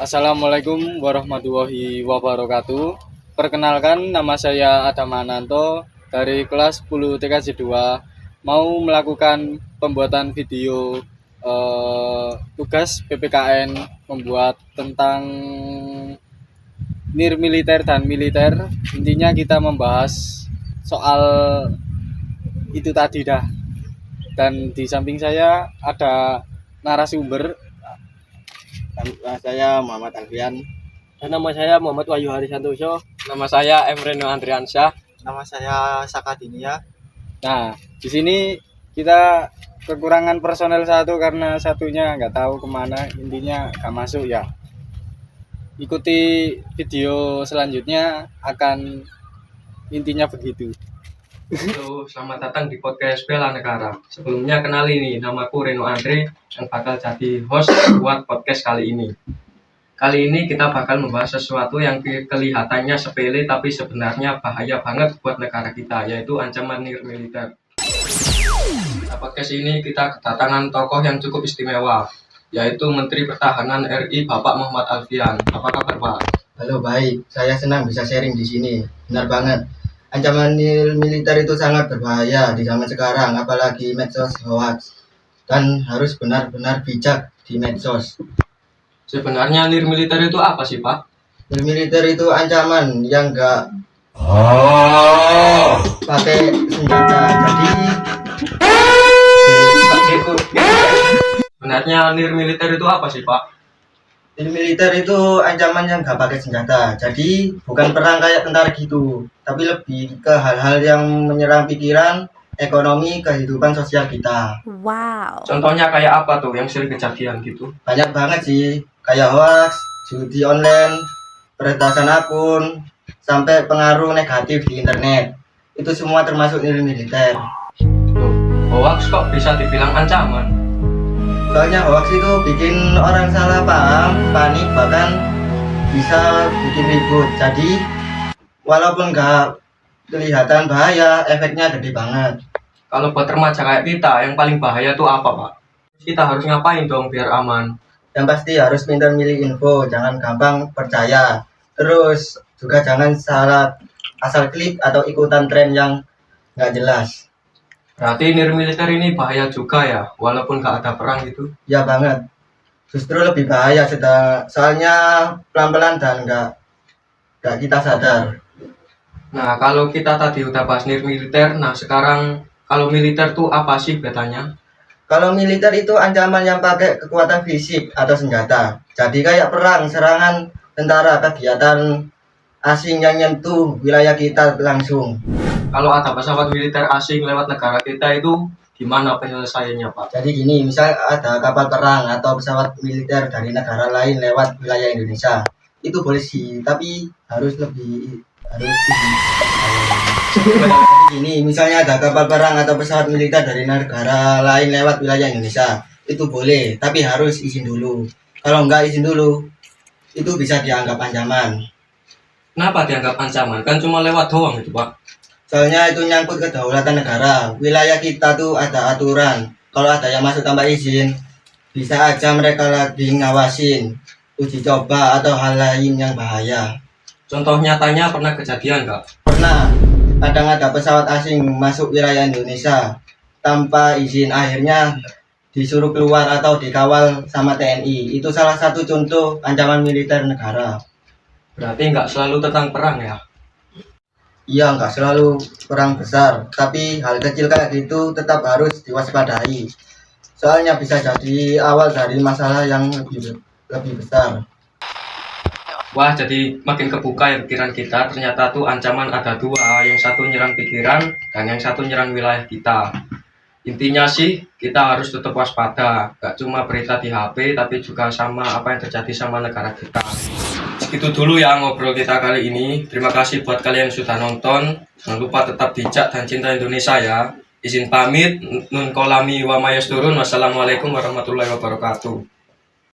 Assalamualaikum warahmatullahi wabarakatuh. Perkenalkan, nama saya Adam Ananto dari kelas 10 TKJ 2, mau melakukan pembuatan video tugas PPKN membuat tentang NIR militer dan militer. Intinya kita membahas soal itu tadi dah. Dan di samping saya ada narasumber. Nama saya Muhammad Alfian. Dan nama saya Muhammad Wahyu Harisantoso. Nama saya Emreno Andriansyah. Nama saya Sakadinia. Nah, di sini kita kekurangan personel satu karena satunya nggak tahu kemana, intinya nggak masuk ya. Ikuti video selanjutnya, akan intinya begitu. Halo, selamat datang di podcast Bela Negara. Sebelumnya kenali nih, namaku Reno Andre yang bakal jadi host buat podcast kali ini. Kali ini kita bakal membahas sesuatu yang kelihatannya sepele tapi sebenarnya bahaya banget buat negara kita, yaitu ancaman NIR militer. Pada podcast ini kita kedatangan tokoh yang cukup istimewa, yaitu Menteri Pertahanan RI Bapak Muhammad Alfian. Apa kabar, Pak? Halo, baik. Saya senang bisa sharing di sini. Benar banget. Ancaman militer itu sangat berbahaya di zaman sekarang, apalagi medsos hoax. Dan harus benar-benar bijak di medsos. Sebenarnya NIR militer itu apa sih, Pak? NIR militer itu ancaman yang enggak pakai senjata. Jadi Sebenarnya NIR militer itu apa sih, Pak? NIR militer itu ancaman yang enggak pakai senjata. Jadi bukan perang kayak tentara gitu, tapi lebih ke hal-hal yang menyerang pikiran, ekonomi, kehidupan sosial kita. Wow. Contohnya kayak apa tuh yang sering kejadian gitu? Banyak banget sih, kayak hoax, judi online, peretasan akun, sampai pengaruh negatif di internet. Itu semua termasuk NIR militer. Loh, hoax kok bisa dibilang ancaman? Soalnya hoax itu bikin orang salah paham, panik, bahkan bisa bikin ribut. Jadi walaupun nggak kelihatan bahaya, efeknya gede banget. Kalau buat remaja kayak kita, yang paling bahaya tuh apa, Pak? Kita harus ngapain dong biar aman? Yang pasti harus pintar milih info, jangan gampang percaya. Terus juga jangan salah asal klik atau ikutan tren yang nggak jelas. Berarti NIR militer ini bahaya juga ya, walaupun nggak ada perang gitu. Ya banget. Justru lebih bahaya soalnya pelan-pelan dan nggak kita sadar. Nah, kalau kita tadi udah bahas NIR militer, nah sekarang kalau militer tuh apa sih bedanya? Kalau militer itu ancaman yang pakai kekuatan fisik atau senjata. Jadi kayak perang, serangan tentara, kegiatan asing yang nyentuh wilayah kita langsung. Kalau ada pesawat militer asing lewat negara kita itu gimana penyelesaiannya, Pak? Jadi gini, misal ada kapal perang atau pesawat militer dari negara lain lewat wilayah Indonesia, itu boleh sih, tapi harus tinggi. Jadi gini, misalnya ada kapal perang atau pesawat militer dari negara lain lewat wilayah Indonesia, itu boleh, tapi harus izin dulu. Kalau nggak izin dulu, itu bisa dianggap ancaman. Kenapa dianggap ancaman? Kan cuma lewat doang itu, Pak. Soalnya itu nyangkut kedaulatan negara. Wilayah kita tuh ada aturan. Kalau ada yang masuk tanpa izin, bisa aja mereka lagi ngawasin, uji coba atau hal lain yang bahaya. Contoh nyatanya pernah kejadian nggak? Pernah, kadang ada pesawat asing masuk wilayah Indonesia tanpa izin, akhirnya disuruh keluar atau dikawal sama TNI. Itu salah satu contoh ancaman militer negara. Berarti nggak selalu tentang perang ya? Iya, nggak selalu perang besar, tapi hal kecil kayak gitu tetap harus diwaspadai. Soalnya bisa jadi awal dari masalah yang lebih besar. Wah, jadi makin kebuka ya pikiran kita. Ternyata tuh ancaman ada dua, yang satu nyerang pikiran dan yang satu nyerang wilayah kita. Intinya sih kita harus tetap waspada, gak cuma berita di HP tapi juga sama apa yang terjadi sama negara kita. Segitu dulu ya ngobrol kita kali ini. Terima kasih buat kalian yang sudah nonton. Jangan lupa tetap bijak dan cinta Indonesia ya. Izin pamit. Nun kolami wa mayasturun. Wassalamualaikum warahmatullahi wabarakatuh.